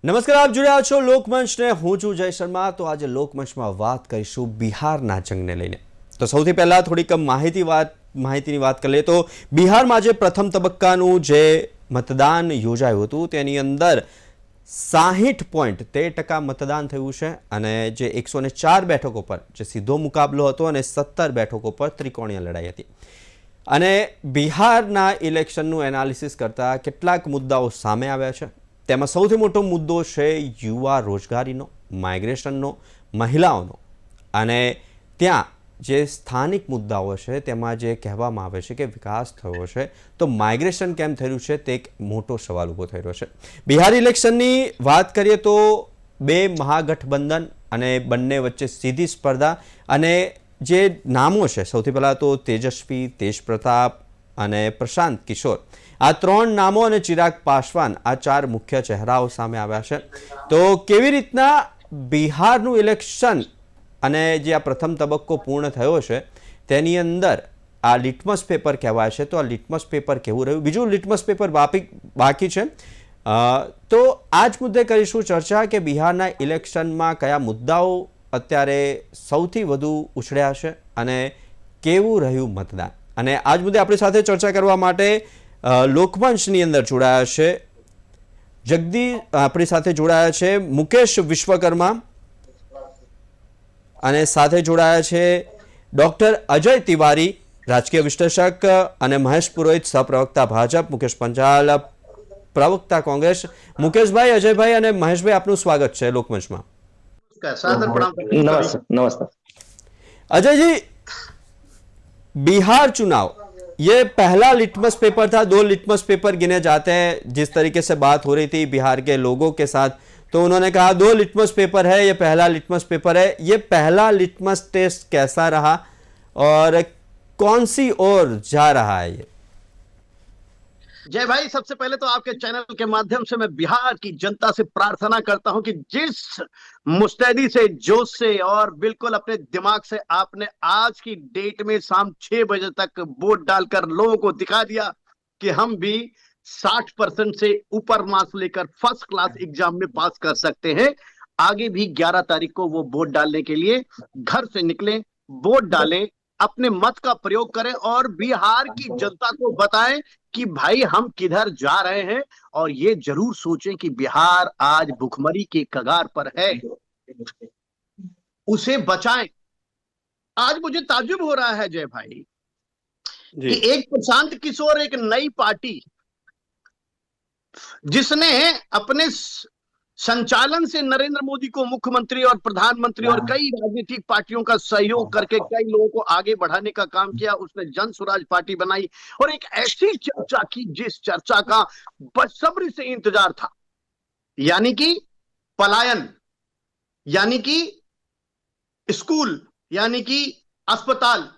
નમસ્કાર, આપ જોઈ રહ્યા છો લોકમંચ ને હું છું જય શર્મા। તો આજે લોકમંચમાં વાત કરીશું બિહારના જંગને લઈને। તો સૌથી પહેલા થોડીક માહિતીની વાત કરીએ તો બિહારમાં જે પ્રથમ તબક્કાનું જે મતદાન યોજાયું હતું તેની અંદર 60.13% મતદાન થયું છે અને જે 104 બેઠકો પર જે સીધો મુકાબલો હતો અને 17 બેઠકો પર ત્રિકોણીય લડાઈ હતી। અને બિહારના ઇલેક્શનનું એનાલિસિસ કરતા કેટલાક મુદ્દાઓ સામે આવ્યા છે। તેમાં સૌથી મોટો મુદ્દો છે યુવા રોજગારીનો, માઇગ્રેશનનો, મહિલાઓનો અને ત્યાં જે સ્થાનિક મુદ્દાઓ છે તેમાં જે કહેવામાં આવે છે કે વિકાસ થયો છે તો માઇગ્રેશન કેમ થયું છે તે એક મોટો સવાલ ઊભો થઈ રહ્યો છે। બિહાર ઇલેક્શનની વાત કરીએ તો બે મહાગઠબંધન અને બંને વચ્ચે સીધી સ્પર્ધા અને જે નામો છે સૌથી પહેલાં તો તેજસ્વી, તેજપ્રતાપ અને પ્રશાંત કિશોર, આ ત્રણ નામો અને ચિરાગ પાસવાન, આ ચાર મુખ્ય ચહેરાઓ સામે આવ્યા છે। તો કેવી રીતના બિહારનું ઇલેક્શન અને જે આ પ્રથમ તબક્કો પૂર્ણ થયો છે તેની અંદર આ લિટમસ પેપર કહેવાય છે, તો આ લિટમસ પેપર કેવું રહ્યું, બીજું લિટમસ પેપર બાકી છે। તો આ જ મુદ્દે કરીશું ચર્ચા કે બિહારના ઇલેક્શનમાં કયા મુદ્દાઓ અત્યારે સૌથી વધુ ઉછળ્યા છે અને કેવું રહ્યું મતદાન। અને આ જ મુદ્દે આપણી સાથે ચર્ચા કરવા માટે લોકમંચની અંદર જોડાયા છે આપણી સાથે જોડાયા છે મુકેશ વિશ્વકર્મા અને સાથે જોડાયા છે ડોક્ટર અજય તિવારી, રાજકીય વિશ્લેષક, અને મહેશ પુરોહિત, સહપ્રવક્તા ભાજપ, મુકેશ પંચાલ, પ્રવક્તા કોંગ્રેસ। મુકેશભાઈ, અજયભાઈ અને મહેશભાઈ, આપનું સ્વાગત છે લોકમંચમાં। नमस्कार। अजय जी, बिहार चुनाव ये पहला लिटमस पेपर था। 2 लिटमस पेपर गिने जाते हैं। जिस तरीके से बात हो रही थी बिहार के लोगों के साथ, तो उन्होंने कहा 2 लिटमस पेपर है, ये पहला लिटमस पेपर है। ये पहला लिटमस टेस्ट कैसा रहा और कौन सी ओर जा रहा है ये? जय भाई, सबसे पहले तो आपके चैनल के माध्यम से मैं बिहार की जनता से प्रार्थना करता हूं कि जिस मुस्तैदी से, जोश से और बिल्कुल अपने दिमाग से आपने आज की डेट में शाम 6 बजे तक वोट डालकर लोगों को दिखा दिया कि हम भी 60% से ऊपर मार्क्स लेकर फर्स्ट क्लास एग्जाम में पास कर सकते हैं। आगे भी 11 तारीख को वो वोट डालने के लिए घर से निकले, वोट डालें, अपने मत का प्रयोग करें और बिहार की जनता को बताएं कि भाई हम किधर जा रहे हैं। और ये जरूर सोचें कि बिहार आज भुखमरी के कगार पर है, उसे बचाएं। आज मुझे ताज्जुब हो रहा है जय भाई कि एक प्रशांत किशोर, एक नई पार्टी जिसने अपने संचालन से नरेंद्र मोदी को मुख्यमंत्री और प्रधानमंत्री और कई राजनीतिक पार्टियों का सहयोग करके कई लोगों को आगे बढ़ाने का काम किया, उसने जन स्वराज पार्टी बनाई और एक ऐसी चर्चा की जिस चर्चा का बेसब्री से इंतजार था, यानी कि पलायन, यानी कि स्कूल, यानी कि अस्पताल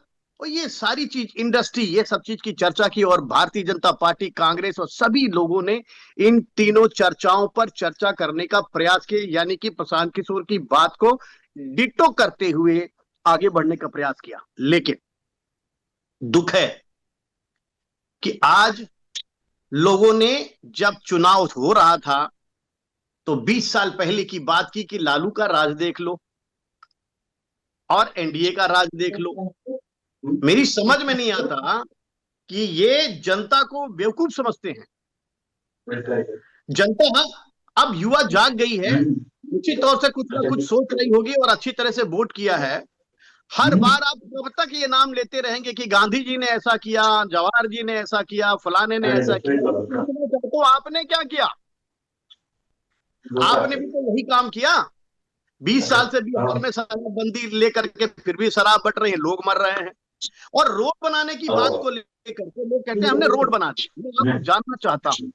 और ये सारी चीज, इंडस्ट्री, ये सब चीज की चर्चा की। और भारतीय जनता पार्टी, कांग्रेस और सभी लोगों ने इन तीनों चर्चाओं पर चर्चा करने का प्रयास किया, यानी कि प्रशांत किशोर की बात को डिट्टो करते हुए आगे बढ़ने का प्रयास किया। लेकिन दुख है कि आज लोगों ने, जब चुनाव हो रहा था तो 20 साल पहले की बात की कि लालू का राज देख लो और एनडीए का राज देख लो। मेरी समझ में नहीं आता कि ये जनता को बेवकूफ समझते हैं। जनता अब युवा जाग गई है, उचित तौर से कुछ ना कुछ सोच रही होगी और अच्छी तरह से वोट किया है। हर बार आप कब तक ये नाम लेते रहेंगे कि गांधी जी ने ऐसा किया, जवाहर जी ने ऐसा किया, फलाने ने ऐसा किया। तो आपने क्या किया? आपने भी तो यही काम किया। 20 साल से बिहार में शराबबंदी लेकर के फिर भी शराब बट रही है, लोग मर रहे हैं। और रोड बनाने की बात को लेकर के लोग कहते हैं हमने रोड बना दी। मैं आपको जानना चाहता हूं,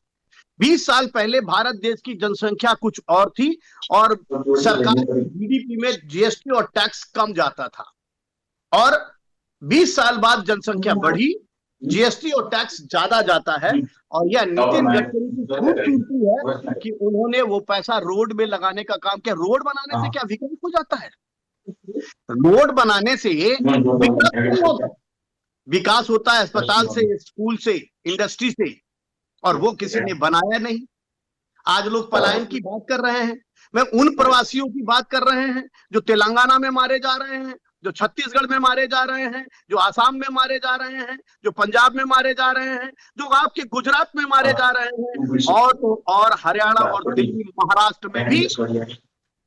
20 साल पहले भारत देश की जनसंख्या कुछ और थी और सरकार की जीडीपी में जीएसटी और टैक्स कम जाता था, और 20 साल बाद जनसंख्या बढ़ी, जीएसटी और टैक्स ज्यादा जाता है। और यह नितिन गडकरी की खूबसूरती है कि उन्होंने वो पैसा रोड में लगाने का काम किया। रोड बनाने से क्या विकास हो जाता है? रोड बनाने से विकास नहीं होता। विकास होता है अस्पताल से, स्कूल से, इंडस्ट्री से, और वो किसी ने बनाया नहीं। आज लोग पलायन की बात कर रहे हैं। मैं उन प्रवासियों की बात कर रहे हैं जो तेलंगाना में मारे जा रहे हैं, जो छत्तीसगढ़ में मारे जा रहे हैं, जो आसाम में मारे जा रहे हैं, जो पंजाब में मारे जा रहे हैं, जो आपके गुजरात में मारे जा रहे हैं, और तो और हरियाणा और दिल्ली महाराष्ट्र में भी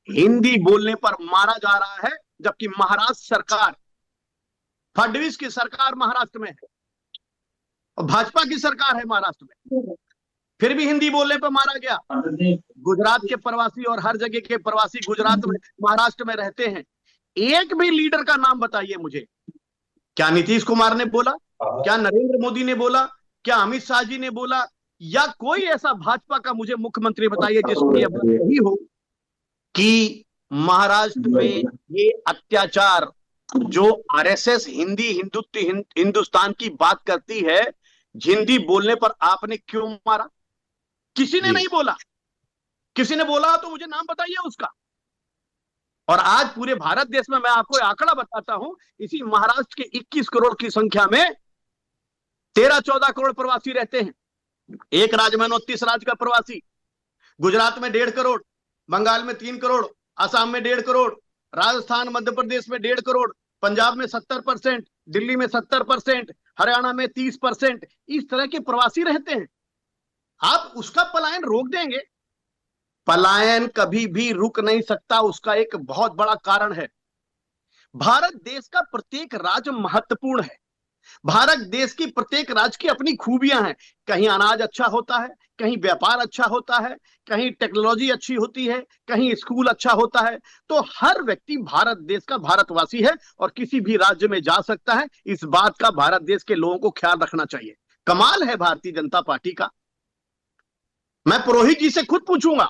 हिंदी बोलने पर मारा जा रहा है। जबकि महाराष्ट्र सरकार, फडणवीस की सरकार महाराष्ट्र में है और भाजपा की सरकार है महाराष्ट्र में, फिर भी हिंदी बोलने पर मारा गया। गुजरात के प्रवासी और हर जगह के प्रवासी गुजरात में, महाराष्ट्र में रहते हैं। एक भी लीडर का नाम बताइए मुझे। क्या नीतीश कुमार ने बोला? क्या नरेंद्र मोदी ने बोला? क्या अमित शाह जी ने बोला? या कोई ऐसा भाजपा का मुझे मुख्यमंत्री बताइए जिसको यह बात सही हो कि महाराष्ट्र में ये अत्याचार जो आरएसएस हिंदी हिंदुत्व हिंदुस्तान की बात करती है, हिंदी बोलने पर आपने क्यों मारा? किसी ने नहीं बोला। किसी ने बोला तो मुझे नाम बताइए उसका। और आज पूरे भारत देश में मैं आपको आंकड़ा बताता हूं, इसी महाराष्ट्र के 21 करोड़ की संख्या में 13-14 करोड़ प्रवासी रहते हैं। एक राज्य में 29 राज्य का प्रवासी, गुजरात में 1.5 करोड़, बंगाल में 3 करोड़, असम में 1.5 करोड़, राजस्थान मध्य प्रदेश में 1.5 करोड़, पंजाब में 70%, दिल्ली में 70%, हरियाणा में 30%, इस तरह के प्रवासी रहते हैं। आप उसका पलायन रोक देंगे? पलायन कभी भी रुक नहीं सकता। उसका एक बहुत बड़ा कारण है, भारत देश का प्रत्येक राज्य महत्वपूर्ण है। भारत देश की प्रत्येक राज्य की अपनी खूबियां हैं। कहीं अनाज अच्छा होता है, कहीं व्यापार अच्छा होता है, कहीं टेक्नोलॉजी अच्छी होती है, कहीं स्कूल अच्छा होता है। तो हर व्यक्ति भारत देश का भारतवासी है और किसी भी राज्य में जा सकता है। इस बात का भारत देश के लोगों को ख्याल रखना चाहिए। कमाल है भारतीय जनता पार्टी का। मैं पुरोहित जी से खुद पूछूंगा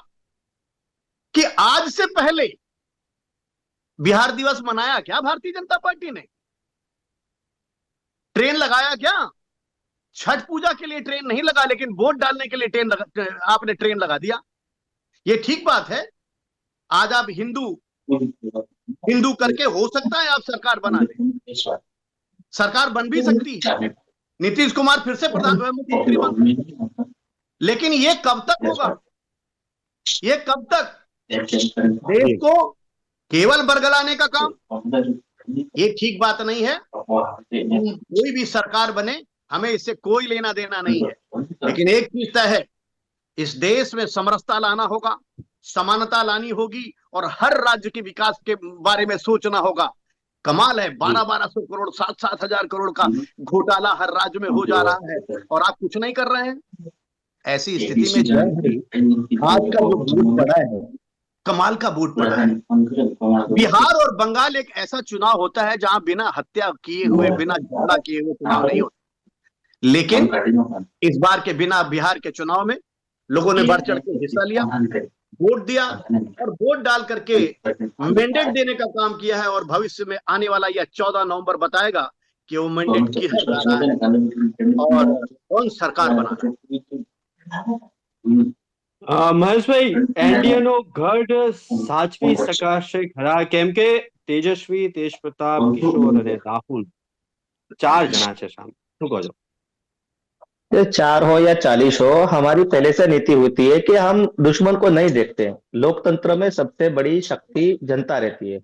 कि आज से पहले बिहार दिवस मनाया क्या भारतीय जनता पार्टी ने? ट्रेन लगाया क्या? छठ पूजा के लिए ट्रेन नहीं लगा, लेकिन वोट डालने के लिए आपने ट्रेन लगा दिया। ये ठीक बात है? आज आप हिंदू करके हो सकता है आप सरकार बना ले, सरकार बन भी सकती है, नीतीश कुमार फिर से प्रधानमंत्री बन, लेकिन ये कब तक होगा? ये कब तक? देश को केवल बरगलाने का काम, ये ठीक बात नहीं है। कोई भी सरकार बने, हमें इससे कोई लेना देना नहीं है, लेकिन एक चीज तय है, इस देश में समरसता लाना होगा, समानता लानी होगी और हर राज्य के विकास के बारे में सोचना होगा। कमाल है, 1200 करोड़ 7,000 करोड़ का घोटाला हर राज्य में हो जा रहा है और आप कुछ नहीं कर रहे हैं। ऐसी स्थिति में आज का जो वोट पड़ा है, कमाल का वोट पड़ा है। बिहार और बंगाल एक ऐसा चुनाव होता है जहां बिना हत्या किए हुए, बिना झगड़ा किए हुए चुनाव नहीं होता, लेकिन इस बार के बिहार के चुनाव में लोगों ने बढ़ चढ़ के हिस्सा लिया, वोट दिया और वोट डाल करके मैंडेट देने का काम किया है। और भविष्य में आने वाला यह 14 नवंबर बताएगा कि वो मैंडेट किया जा रहा है और कौन सरकार बना रहा है। મહેશભાઈ, એનડીએનો ગઢ સાચવી શકાશે ખરા? કેમ કે તેજસ્વી, તેજપ્રતાપ, કિશોર અને રાહુલ 4 જણા છે સામે, શું કહો છો? ये 4 हो या 40 हो, हमारी पहले से नीति होती है कि हम दुश्मन को नहीं देखते। लोकतंत्र में सबसे बड़ी शक्ति जनता रहती है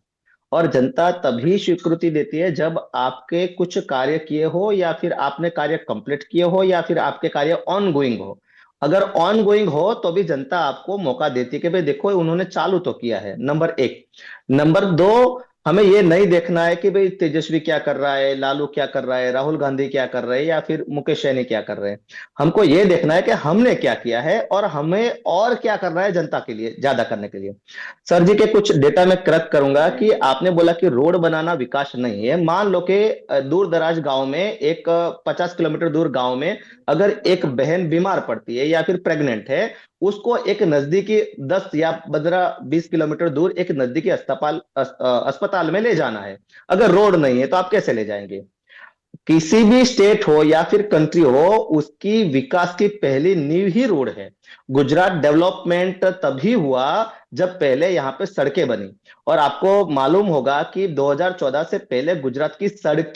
और जनता तभी स्वीकृति देती है जब आपके कुछ कार्य किए हो या फिर आपने कार्य कंप्लीट किए हो या फिर आपके कार्य ऑन गोइंग हो। अगर ऑन गोइंग हो तो भी जनता आपको मौका देती है कि भाई देखो उन्होंने चालू तो किया है, नंबर 1। नंबर 2, हमें ये नहीं देखना है कि भाई तेजस्वी क्या कर रहा है, लालू क्या कर रहा है, राहुल गांधी क्या कर रहे हैं या फिर मुकेश सहनी क्या कर रहे हैं। हमको ये देखना है कि हमने क्या किया है और हमें और क्या करना है जनता के लिए, ज्यादा करने के लिए। सर जी के कुछ डेटा में करेक्ट करूंगा कि आपने बोला कि रोड बनाना विकास नहीं है। मान लो कि दूर दराज गांव में, एक 50 किलोमीटर दूर गांव में अगर एक बहन बीमार पड़ती है या फिर प्रेग्नेंट है, उसको एक नजदीकी 10 या 15-20 किलोमीटर दूर एक नजदीकी अस्पताल में ले जाना है। अगर रोड नहीं है तो आप कैसे ले जाएंगे? किसी भी स्टेट हो या फिर कंट्री हो, उसकी विकास की पहली नींव ही रोड है। गुजरात डेवलपमेंट तभी हुआ जब पहले यहाँ पे सड़कें बनी। और आपको मालूम होगा कि 2014 से पहले गुजरात की सड़क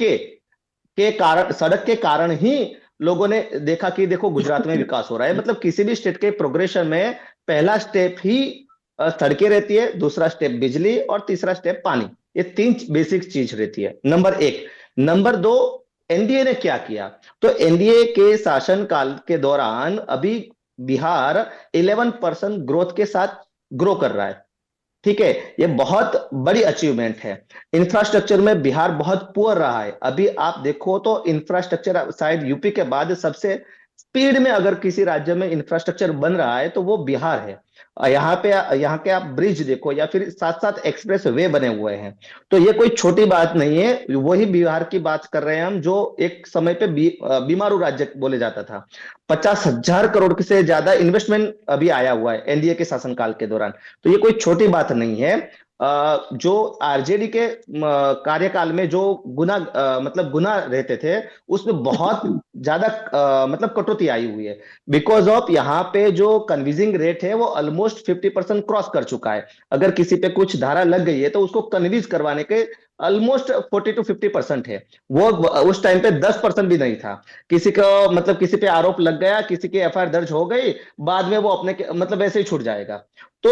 के कारण ही लोगों ने देखा कि देखो गुजरात में विकास हो रहा है। मतलब किसी भी स्टेट के प्रोग्रेशन में पहला स्टेप ही सड़कें रहती है, दूसरा स्टेप बिजली और तीसरा स्टेप पानी। ये तीन बेसिक चीज रहती है, नंबर एक। नंबर दो, एनडीए ने क्या किया? तो एनडीए के शासनकाल के दौरान अभी बिहार 11% ग्रोथ के साथ ग्रो कर रहा है। ठीक है, ये बहुत बड़ी अचीवमेंट है। इंफ्रास्ट्रक्चर में बिहार बहुत पुअर रहा है। अभी आप देखो तो इंफ्रास्ट्रक्चर शायद यूपी के बाद सबसे स्पीड में अगर किसी राज्य में इंफ्रास्ट्रक्चर बन रहा है तो वो बिहार है। यहाँ पे, यहाँ के आप ब्रिज देखो या फिर साथ साथ एक्सप्रेस वे बने हुए हैं। तो ये कोई छोटी बात नहीं है। वही बिहार की बात कर रहे हैं हम, जो एक समय पे बीमारू राज्य बोले जाता था। 50,000 करोड़ से ज्यादा इन्वेस्टमेंट अभी आया हुआ है एनडीए के शासनकाल के दौरान। तो ये कोई छोटी बात नहीं है। जो आरजेडी के कार्यकाल में जो मतलब गुना रहते थे, उसमें बहुत ज्यादा मतलब कटौती आई हुई है। बिकॉज ऑफ यहाँ पे जो कन्विजिंग रेट है वो ऑलमोस्ट 50% क्रॉस कर चुका है। अगर किसी पे कुछ धारा लग गई है तो उसको कन्विज करवाने के ऑलमोस्ट 40 to 50% है। वो उस टाइम पे 10% भी नहीं था। किसी को मतलब किसी पे आरोप लग गया, किसी की एफआईआर दर्ज हो गई, बाद में वो अपने मतलब ऐसे ही छूट जाएगा। तो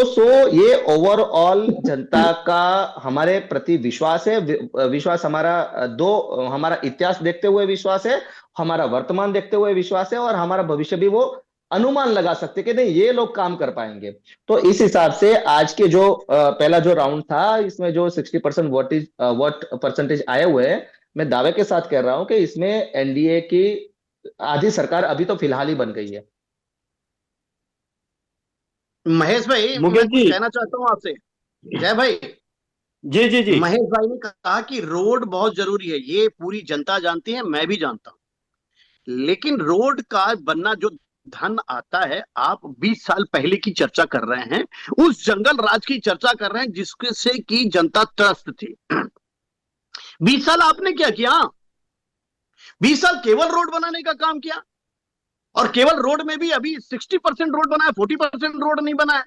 ये ओवरऑल जनता का हमारे प्रति विश्वास है। विश्वास हमारा हमारा इतिहास देखते हुए विश्वास है, हमारा वर्तमान देखते हुए विश्वास है, और हमारा भविष्य भी वो अनुमान लगा सकते कि नहीं ये लोग काम कर पाएंगे। तो इस हिसाब से आज के जो पहला जो राउंड था, इसमें जो 60% वोट परसेंटेज आए हुए हैं, मैं दावे के साथ कह रहा हूं कि इसमें एनडीए की आधी सरकार अभी तो फिलहाल ही बन गई है। महेश भाई, मुकेश मैं कुछ जी। कहना चाहता हूँ आपसे। जय भाई। जी जी जी। महेश भाई ने कहा कि रोड बहुत जरूरी है, ये पूरी जनता जानती है, मैं भी जानता हूँ। लेकिन रोड का बनना, जो धन आता है, आप 20 साल पहले की चर्चा कर रहे हैं, उस जंगल राज की चर्चा कर रहे हैं जिसके से की जनता त्रस्त थी। 20 साल आपने क्या किया? 20 साल केवल रोड बनाने का काम किया, और केवल रोड में भी अभी 60% रोड बना है, 40% रोड नहीं बना है।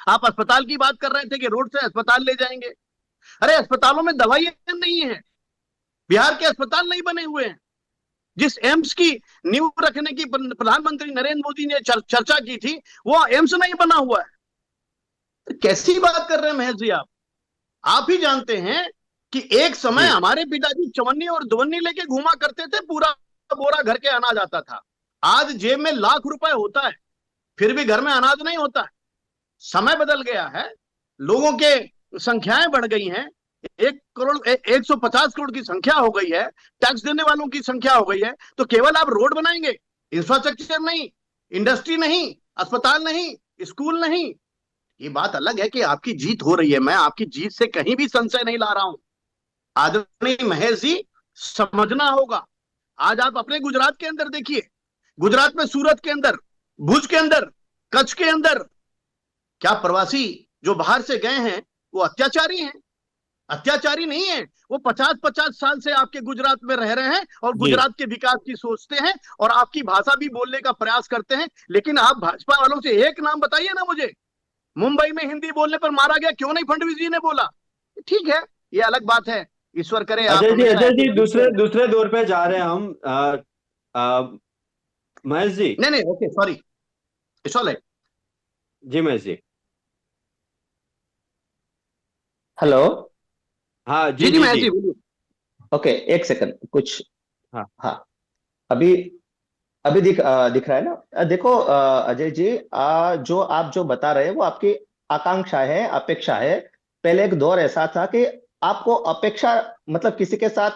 आप अस्पताल की बात कर रहे थे कि रोड से अस्पताल ले जाएंगे। अरे अस्पतालों में दवाइयां नहीं है, बिहार के अस्पताल नहीं बने हुए हैं। जिस एम्स की नींव रखने की प्रधानमंत्री नरेंद्र मोदी ने चर्चा की थी, वो एम्स नहीं बना हुआ है। तो कैसी बात कर रहे हैं महेश जी आप ही जानते हैं कि एक समय जी हमारे पिताजी चवन्नी और दुवन्नी लेके घूमा करते थे, पूरा बोरा घर के अनाज आता था। आज जेब में लाख रुपए होता है, फिर भी घर में अनाज नहीं होता है। समय बदल गया है, लोगों के संख्याएं बढ़ गई हैं, 150 करोड़ की संख्या हो गई है, टैक्स देने वालों की संख्या हो गई है। तो केवल आप रोड बनाएंगे, इंफ्रास्ट्रक्चर नहीं, इंडस्ट्री नहीं, अस्पताल नहीं, स्कूल नहीं, ये बात अलग है कि आपकी जीत हो रही है। मैं आपकी जीत से कहीं भी संशय नहीं ला रहा हूं। आदरणीय महेश जी, समझना होगा। आज आप अपने गुजरात के अंदर देखिए, गुजरात में सूरत के अंदर, भुज के अंदर, कच्छ के अंदर, क्या प्रवासी जो बाहर से गए हैं वो अत्याचारी हैं? अत्याचारी नहीं है। वो 50-50 साल से आपके गुजरात में रह रहे हैं और जी। गुजरात के विकास की सोचते हैं, और आपकी भाषा भी बोलने का प्रयास करते हैं। लेकिन आप भाजपा वालों से एक नाम बताइए ना मुझे, मुंबई में हिंदी बोलने पर मारा गया, क्यों नहीं फडणवीस जी ने बोला? ठीक है, ये अलग बात है। ईश्वर करे आप अजय जी, हमेशा अजय ऐसे जी, जीते दूसरे रहें। दूसरे दौर पे जा रहे हैं हम। महेश जी। नहीं नहीं, okay, sorry, it's all right. जी महेश जी। हेलो। हाँ जी जी जी जी महेश जी। जी बोलिए। ओके, एक सेकंड कुछ। हाँ हाँ, अभी अभी दिख रहा है ना? देखो अजय जी, जो आप जो बता रहे हैं वो आपकी आकांक्षा है, अपेक्षा है। पहले एक दौर ऐसा था कि आपको अपेक्षा मतलब किसी के साथ,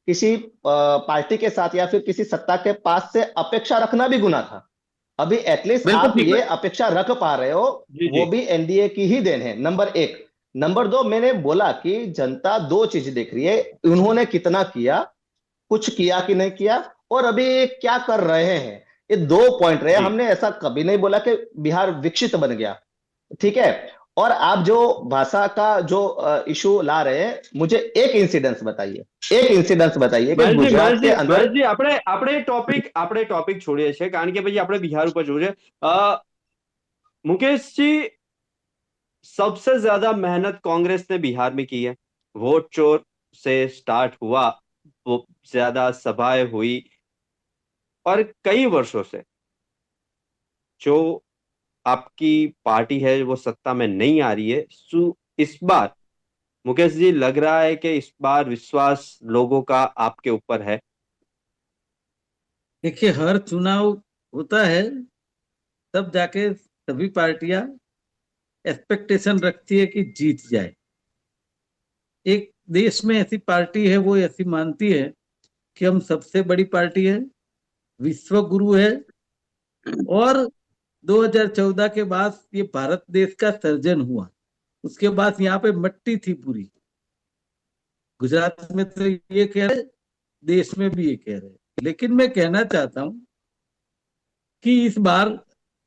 किसी पार्टी के साथ या फिर किसी सत्ता के पास से अपेक्षा रखना भी गुनाह था। अभी एटलीस्ट बिल्कुल आप ठीक ये है। अपेक्षा रख पा रहे हो, जी वो जी भी एनडीए की ही देन है, नंबर एक। नंबर दो, मैंने बोला कि जनता दो चीज देख रही है, उन्होंने कितना किया, कुछ किया कि नहीं किया, और अभी क्या कर रहे हैं। ये दो पॉइंट रहे। जी। हमने ऐसा कभी नहीं बोला कि बिहार विकसित बन गया। ठीक है। और आप जो भाषा का जो इशू ला रहे हैं, मुझे एक इंसिडेंस बताइए, एक इंसिडेंस बताइए कि મહેશજી गुजरात के મહેશજી अंदर। મહેશજી આપણે ટોપિક છોડીએ છીએ, કારણ કે પછી આપણે બિહાર ઉપર જોયું છે। मुकेश जी, सबसे ज्यादा मेहनत कांग्रेस ने बिहार में की है। वोट चोर से स्टार्ट हुआ, वो ज्यादा सभाएं हुई, और कई वर्षों से जो आपकी पार्टी है वो सत्ता में नहीं आ रही है, इस बार मुकेश जी लग रहा है कि इस बार विश्वास लोगों का आपके ऊपर है? देखिए, हर चुनाव होता है तब जाके सभी पार्टियां एक्सपेक्टेशन रखती है कि जीत जाए। एक देश में ऐसी पार्टी है, वो ऐसी मानती है कि हम सबसे बड़ी पार्टी है, विश्व गुरु है, और 2014 के बाद ये भारत देश का सर्जन हुआ। उसके बाद यहाँ पे मट्टी थी पूरी। गुजरात में तो ये कह रहे, देश में भी ये कह रहे, लेकिन मैं कहना चाहता हूं कि इस बार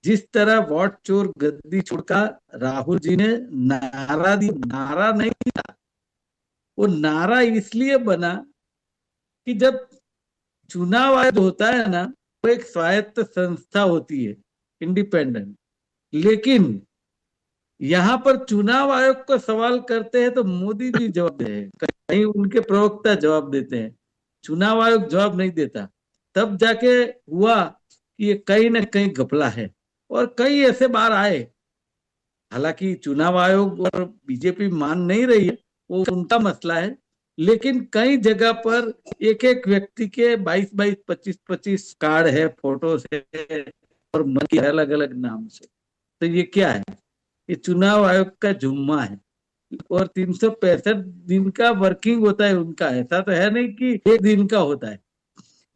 जिस तरह वोट चोर गद्दी छोड़कर राहुल जी ने नारा दी, नारा नहीं था वो, नारा इसलिए बना कि जब चुनाव आयोग होता है ना, वो एक स्वायत्त संस्था होती है, इंडिपेंडेंट, लेकिन यहाँ पर चुनाव आयोग को सवाल करते हैं तो मोदी जी जवाब दे हैं, कहीं उनके प्रवक्ता जवाब देते हैं, चुनाव आयोग जवाब नहीं देता। तब जाके हुआ कि ये कहीं ना कहीं घपला है, और कई ऐसे बार आए। हालांकि चुनाव आयोग और बीजेपी मान नहीं रही है, वो उनका मसला है, लेकिन कई जगह पर एक एक व्यक्ति के 22-22, 25-25 कार्ड है, फोटोज है, और मन की अलग अलग नाम से। तो ये क्या है? ये चुनाव आयोग का जुम्मा है, और 365 दिन का वर्किंग होता है उनका। ऐसा तो है नहीं कि एक दिन का होता है,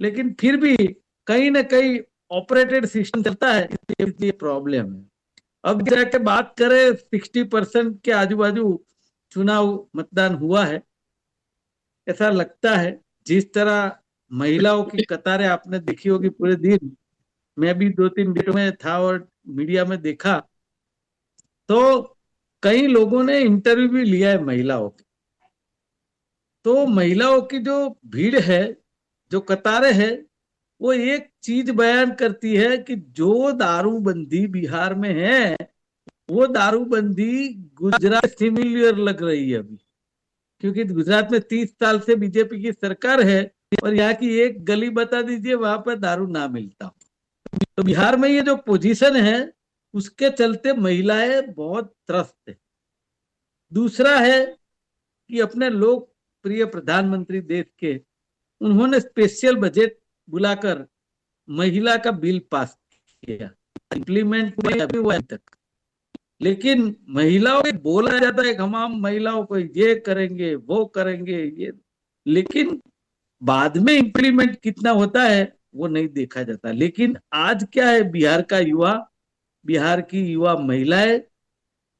लेकिन फिर भी कहीं ना कहीं ऑपरेटेड सिस्टम चलता है, इसलिए प्रॉब्लम है। अब जाके बात करें, 60% के आजू बाजू चुनाव मतदान हुआ है, ऐसा लगता है। जिस तरह महिलाओं की कतारें आपने देखी होगी पूरे दिन, मैं भी 2-3 डेटों में था और मीडिया में देखा, तो कई लोगों ने इंटरव्यू भी लिया है महिलाओं की। तो महिलाओं की जो भीड़ है, जो कतारें है, वो एक चीज बयान करती है कि जो दारूबंदी बिहार में है, वो दारूबंदी गुजरात सिमिलर लग रही है अभी, क्योंकि गुजरात में 30 साल से बीजेपी की सरकार है, और यहाँ की एक गली बता दीजिए वहां पर दारू ना मिलता हो। तो बिहार में ये जो पोजीशन है, उसके चलते महिलाएं बहुत त्रस्त है। दूसरा है कि अपने लोकप्रिय प्रधानमंत्री देश के, उन्होंने स्पेशल बजट बुलाकर महिला का बिल पास किया, इम्प्लीमेंट नहीं अभी हुआ तक, लेकिन महिलाओं को बोला जाता है कि हम महिलाओं को ये करेंगे वो करेंगे ये, लेकिन बाद में इम्प्लीमेंट कितना होता है वो नहीं देखा जाता। लेकिन आज क्या है, बिहार का युवा, बिहार की युवा महिलाएं,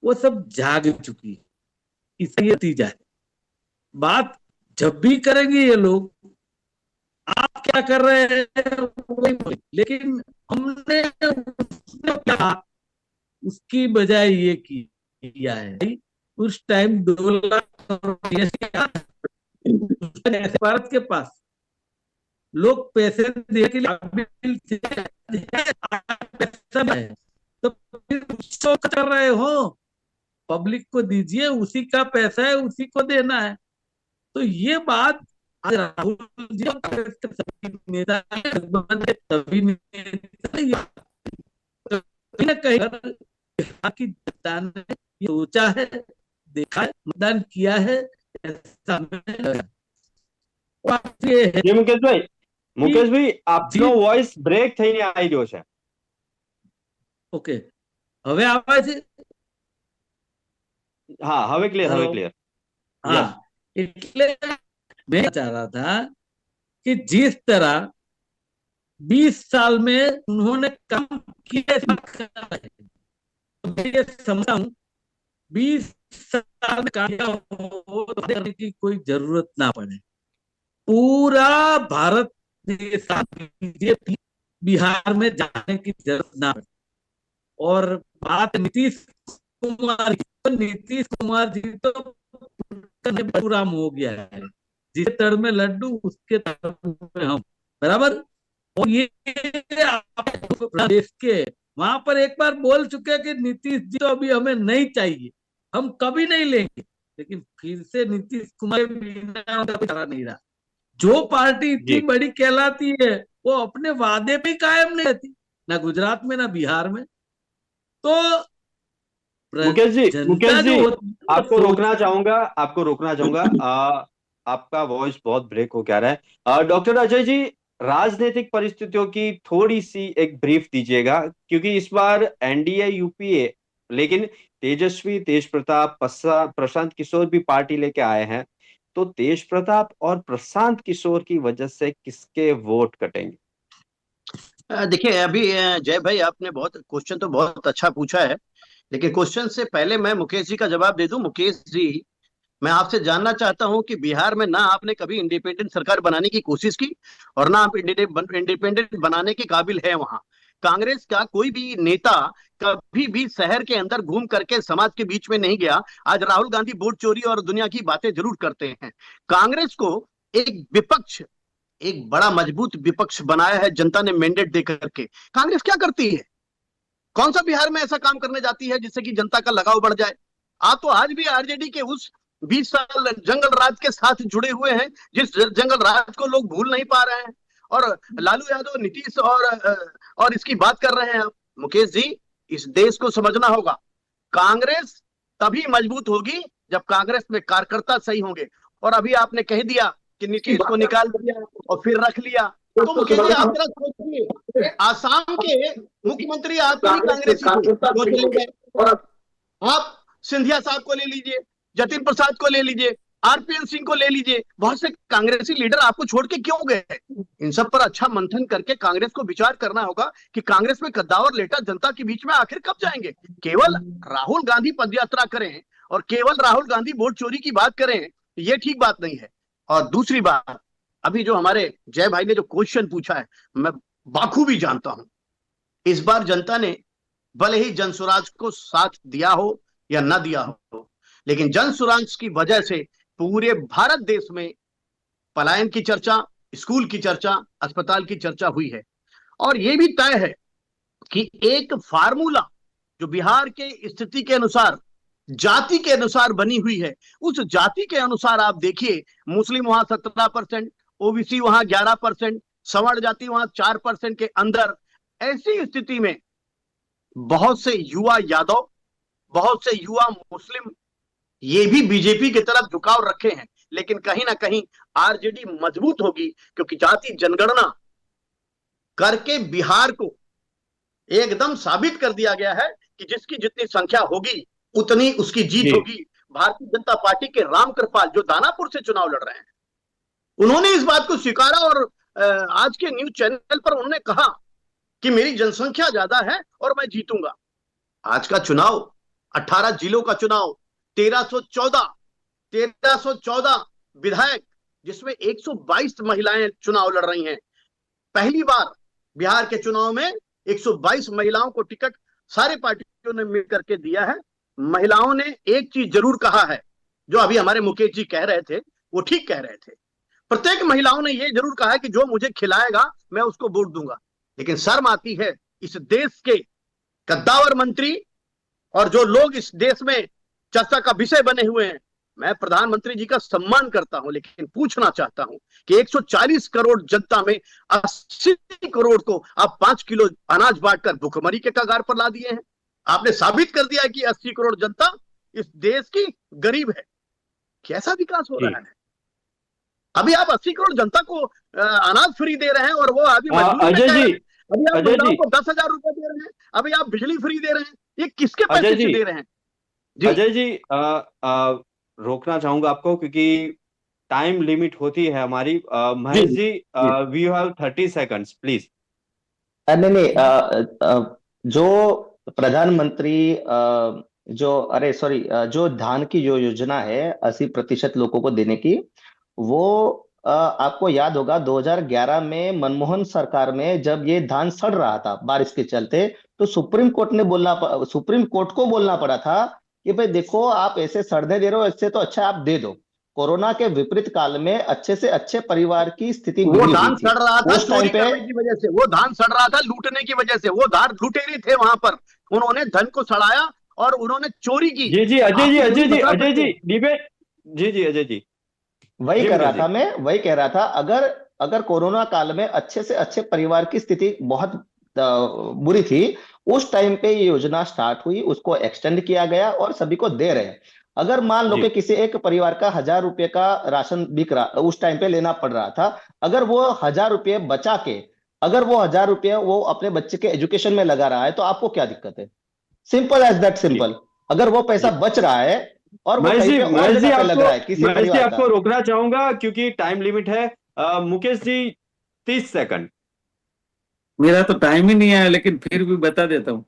वो सब जाग चुकी है। इसका ये नतीजा है। बात जब भी करेंगे ये लोग, आप क्या कर रहे हैं वही बोले, लेकिन हमने क्या उसकी बजाय ये किया है। उस टाइम 2 लाख भारत के पास लोग पैसे देने के लिए पैसा है, तो फिर उसको कर रहे हो, पब्लिक को दीजिए, उसी का पैसा है, उसी को देना है। तो ये बात आज राहुल जी सभी नेता सभी नेता कहीं ना कहीं की जनता ने सोचा है, देखा है, मतदान किया है, ऐसा ये है જે મુકેશભાઈ આપનો વોઇસ બ્રેક થઈને આવી રહ્યો છે. ઓકે, હવે આવે છે? હા, હવે ક્લિયર, હવે ક્લિયર. हाँ, એટલે मैं चाह रहा था कि जिस तरह 20 साल में उन्होंने काम किया, मैं समझता हूँ 20 साल में काम किया हो तो करने की कोई जरूरत ना पड़े। पूरा भारत देश बीजेपी बिहार में जाने की जरूरत ना पड़े। और बात नीतीश कुमार की, तो नीतीश कुमार जी तो पूरा हो गया है, जिस तड़ में लड्डू उसके तड़ में हम, बराबर। और ये देश के वहां पर एक बार बोल चुके कि नीतीश जी तो अभी हमें नहीं चाहिए, हम कभी नहीं लेंगे, लेकिन फिर से नीतीश कुमार बिना उनका कुछ नहीं रहा। जो पार्टी इतनी बड़ी कहलाती है, वो अपने वादे पे कायम नहीं रहती, ना गुजरात में ना बिहार में। तो मुकेश जी, जनता जो होती है वो आपको सोच- रोकना चाहूंगा आपका वॉइस बहुत ब्रेक हो क्या रहा है। डॉक्टर अजय जी, राजनीतिक परिस्थितियों की थोड़ी सी एक ब्रीफ दीजिएगा, क्योंकि इस बार एनडीए यूपीए, लेकिन तेजस्वी, तेज प्रताप, प्रशांत किशोर भी पार्टी लेके आए हैं। तो तेज प्रताप और प्रशांत किशोर की वजह से किसके वोट कटेंगे? देखिए अभी जय भाई आपने बहुत क्वेश्चन तो बहुत अच्छा पूछा है, लेकिन क्वेश्चन से पहले मैं मुकेश जी का जवाब दे दूं। मुकेश जी, मैं आपसे जानना चाहता हूं कि बिहार में ना आपने कभी इंडिपेंडेंट सरकार बनाने की कोशिश की और ना आप इंडिपेंडेंट बनाने के काबिल है वहां। कांग्रेस का कोई भी नेता कभी भी शहर के अंदर घूम करके समाज के बीच में नहीं गया। आज राहुल गांधी वोट चोरी और दुनिया की बातें जरूर करते हैं। कांग्रेस को एक विपक्ष, एक बड़ा मजबूत विपक्ष बनाया है जनता ने मैंडेट दे करके। कांग्रेस क्या करती है? कौन सा बिहार में ऐसा काम करने जाती है जिससे कि जनता का लगाव बढ़ जाए? आप तो आज भी आरजेडी के उस 20 साल जंगल राज के साथ जुड़े हुए हैं, जिस जंगल राज को लोग भूल नहीं पा रहे हैं। और लालू यादव, नीतीश और इसकी बात कर रहे हैं। मुकेश जी, इस देश को समझना होगा। कांग्रेस तभी मजबूत होगी जब कांग्रेस में कार्यकर्ता सही होंगे। और अभी आपने कह दिया कि नीतीश को निकाल दिया और फिर रख लिया। तो मुकेश जी, आप जरा सोचिए, आसाम के मुख्यमंत्री आपके ही कांग्रेसी थे, वो चले गए। और आप सिंधिया साहब को ले लीजिए, जतिन प्रसाद को ले लीजिए, आरपीएन सिंह को ले लीजिए, बहुत से कांग्रेसी लीडर आपको छोड़ के क्यों गए? इन सब पर अच्छा मंथन करके कांग्रेस को विचार करना होगा कि कांग्रेस में कद्दावर लेटा जनता के बीच में आखिर कब जाएंगे। केवल राहुल गांधी पदयात्रा करें और केवल राहुल गांधी वोट चोरी की बात करें, ये ठीक बात नहीं है। और दूसरी बात, अभी जो हमारे जय भाई ने जो क्वेश्चन पूछा है, मैं बाखूबी जानता हूं इस बार जनता ने भले ही जनसुराज को साथ दिया हो या ना दिया हो, लेकिन जनसुराज की वजह से पूरे भारत देश में पलायन की चर्चा, स्कूल की चर्चा, अस्पताल की चर्चा हुई है। और यह भी तय है कि एक फार्मूला जो बिहार के स्थिति के अनुसार, जाति के अनुसार बनी हुई है, उस जाति के अनुसार आप देखिए, मुस्लिम वहां 17%, ओबीसी वहां 11%, सवर्ण जाति वहां 4% के अंदर। ऐसी स्थिति में बहुत से युवा यादव, बहुत से युवा मुस्लिम ये भी बीजेपी की तरफ झुकाव रखे हैं। लेकिन कहीं ना कहीं आरजेडी मजबूत होगी, क्योंकि जाति जनगणना करके बिहार को एकदम साबित कर दिया गया है कि जिसकी जितनी संख्या होगी उतनी उसकी जीत होगी। भारतीय जनता पार्टी के रामकृपाल जो दानापुर से चुनाव लड़ रहे हैं, उन्होंने इस बात को स्वीकारा और आज के न्यूज चैनल पर उन्होंने कहा कि मेरी जनसंख्या ज्यादा है और मैं जीतूंगा। आज का चुनाव 18 जिलों का चुनाव, 1314 विधायक, जिसमें 122 महिलाएं चुनाव लड़ रही हैं। पहली बार बिहार के चुनाव में 122 महिलाओं को टिकट सारे पार्टियों ने मिल करके दिया है। महिलाओं ने एक चीज जरूर कहा है, जो अभी हमारे मुकेश जी कह रहे थे, वो ठीक कह रहे थे। प्रत्येक महिलाओं ने ये जरूर कहा है कि जो मुझे खिलाएगा मैं उसको वोट दूंगा। लेकिन शर्म आती है इस देश के कद्दावर मंत्री और जो लोग इस देश में चर्चा का विषय बने हुए हैं। मैं प्रधानमंत्री जी का सम्मान करता हूं, लेकिन पूछना चाहता हूं कि 140 करोड़ जनता में 80 करोड़ को आप 5 किलो अनाज बांटकर भुखमरी के कगार पर ला दिए हैं। आपने साबित कर दिया है कि 80 करोड़ जनता इस देश की गरीब है। कैसा विकास हो रहा है? अभी आप 80 करोड़ जनता को अनाज फ्री दे रहे हैं और वो अभी अजय जी, अभी आप महिलाओं को 10,000 रुपए दे रहे हैं, अभी आप बिजली फ्री दे रहे हैं। ये किसके पैसे से दे रहे हैं? अजय जी, रोकना चाहूंगा आपको क्योंकि टाइम लिमिट होती है हमारी। Mahesh ji, we have 30 seconds please. नहीं, जो प्रधानमंत्री जो धान की जो योजना है 80% लोगों को देने की, वो आपको याद होगा 2011 में मनमोहन सरकार में जब ये धान सड़ रहा था बारिश के चलते, तो सुप्रीम कोर्ट को बोलना पड़ा था कि भाई देखो, आप ऐसे सड़ने दे रहे हो, इससे तो अच्छा आप दे दो। कोरोना के विपरीत काल में अच्छे से अच्छे परिवार की स्थिति वो धान सड़ रहा था चोरी करने की वजह से, वो धान सड़ रहा था लूटने की वजह से। वो धान लुटेरे थे वहां पर, उन्होंने धन को सड़ाया और उन्होंने चोरी की। जी अजय जी, वही कह रहा था, अगर कोरोना काल में अच्छे से अच्छे परिवार की स्थिति बहुत बुरी थी, उस टाइम पे ये योजना स्टार्ट हुई, उसको एक्सटेंड किया गया और सभी को दे रहे हैं। अगर मान लो जी कि किसी एक परिवार का 1,000 रुपए का राशन बिक रहा, उस टाइम पे लेना पड़ रहा था, अगर वो 1,000 रुपए बचा के, अगर वो 1,000 रुपए वो अपने बच्चे के एजुकेशन में लगा रहा है, तो आपको क्या दिक्कत है? सिंपल एज दैट जी सिंपल। अगर वो पैसा जी बच रहा है और वो कहीं पे और जगह पे लग रहा है किसी महेश जी परिवार का। आपको रोकना चाहूंगा क्योंकि टाइम लिमिट है। मुकेश जी 30 सेकंड। मेरा तो टाइम ही नहीं आया, लेकिन फिर भी बता देता हूँ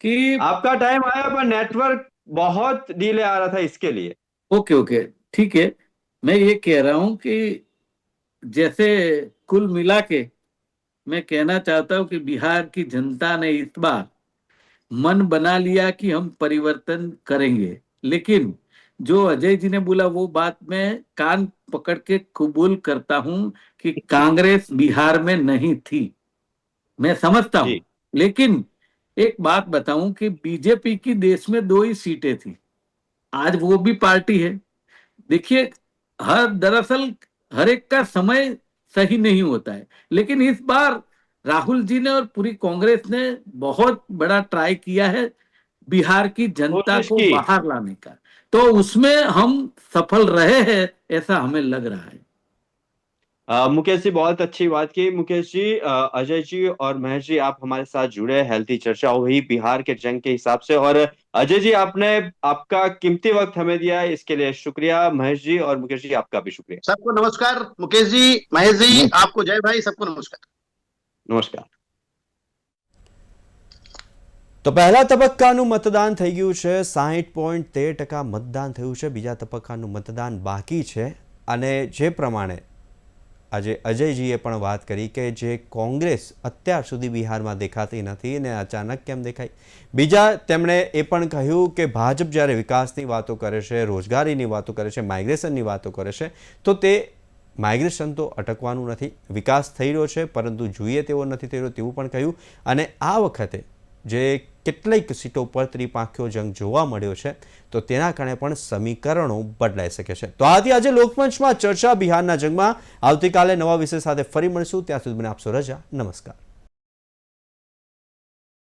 कि आपका टाइम आया पर नेटवर्क बहुत डिले आ रहा था, इसके लिए। ओके ओके ठीक है। मैं ये कह रहा हूँ कि जैसे कुल मिला के मैं कहना चाहता हूँ कि बिहार की जनता ने इस बार मन बना लिया कि हम परिवर्तन करेंगे। लेकिन जो अजय जी ने बोला वो बात मैं कान पकड़ के कबूल करता हूं कि कांग्रेस बिहार में नहीं थी, मैं समझता हूं। जी लेकिन एक बात बताऊं कि बीजेपी की देश में 2 ही सीटें थी, आज वो भी पार्टी है। देखिए, दरअसल हर एक का समय सही नहीं होता है, लेकिन इस बार राहुल जी ने और पूरी कांग्रेस ने बहुत बड़ा ट्राई किया है बिहार की जनता कोशिश को की। बाहर लाने का, तो उसमें हम सफल रहे हैं ऐसा हमें लग रहा है। मुकेश जी बहुत अच्छी बात की। मुकेश जी, अजय जी और महेश जी आप हमारे साथ जुड़े, हेल्थी चर्चा हुई बिहार के जंग के हिसाब से। और अजय जी आपने आपका कीमती वक्त हमें दिया है, इसके लिए शुक्रिया। महेश जी और मुकेश जी आपका भी शुक्रिया। सबको नमस्कार। मुकेश जी, महेश जी, आपको जय भाई, सबको नमस्कार। नमस्कार। તો પહેલા તબક્કાનું મતદાન થઈ ગયું છે, 60.13% મતદાન થયું છે. બીજા તબક્કાનું મતદાન બાકી છે. અને જે પ્રમાણે આજે અજયજીએ પણ વાત કરી કે જે કોંગ્રેસ અત્યાર સુધી બિહારમાં દેખાતી નથી અને અચાનક કેમ દેખાઈ. બીજા તેમણે એ પણ કહ્યું કે ભાજપ જ્યારે વિકાસની વાતો કરે છે, રોજગારીની વાતો કરે છે, માઇગ્રેશનની વાતો કરે છે, તો તે માઇગ્રેશન તો અટકવાનું નથી. વિકાસ થઈ રહ્યો છે પરંતુ જોઈએ તેવો નથી થઈ રહ્યો તેવું પણ કહ્યું. અને આ વખતે જે કેટલીક સીટો પર ત્રિપાંખીયો જંગ જોવા મળ્યો છે તો તેના કારણે પણ સમીકરણો બદલાઈ શકે છે. તો આથી આજે લોકમંચમાં ચર્ચા બિહારના જંગમાં. આવતીકાલે નવા વિષય સાથે ફરી મળીશું. ત્યાં સુધી મને આપશો રજા. નમસ્કાર.